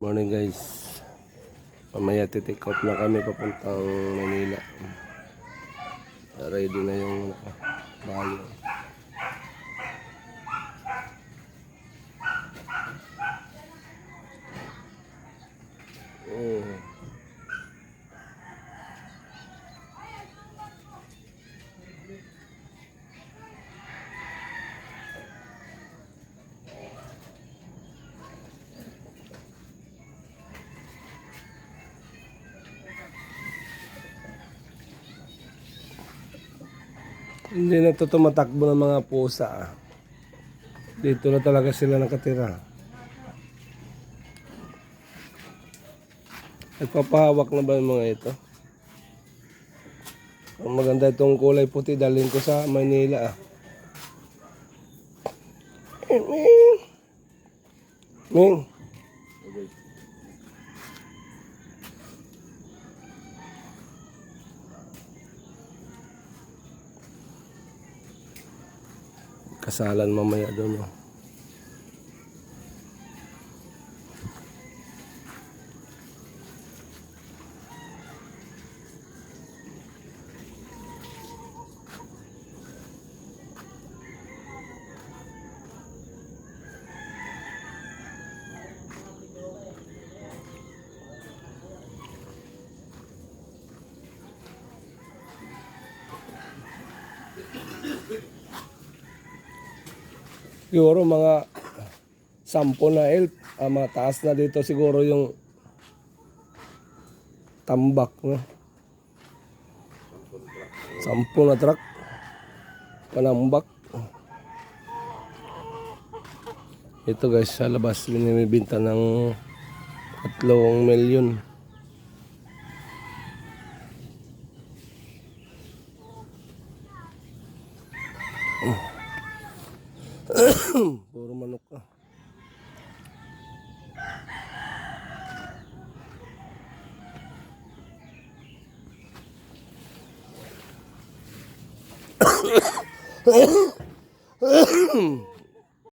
Morning guys. Mamaya titake out na kami papuntang Manila. Ready na yung bayo. Hindi na ito tumatakbo ng mga pusa. Dito na talaga sila nakatira. Nagpapahawak na ba yung mga ito? Ang maganda itong kulay puti, dalhin ko sa Manila. Ming! Ming! Kasalan mamaya doon. Siguro mga 10 na elf, mataas na dito siguro yung tambak, no? 10 na truck panambak. Ito guys, sa labas binibenta ng 3 milyon. Puro manok ka.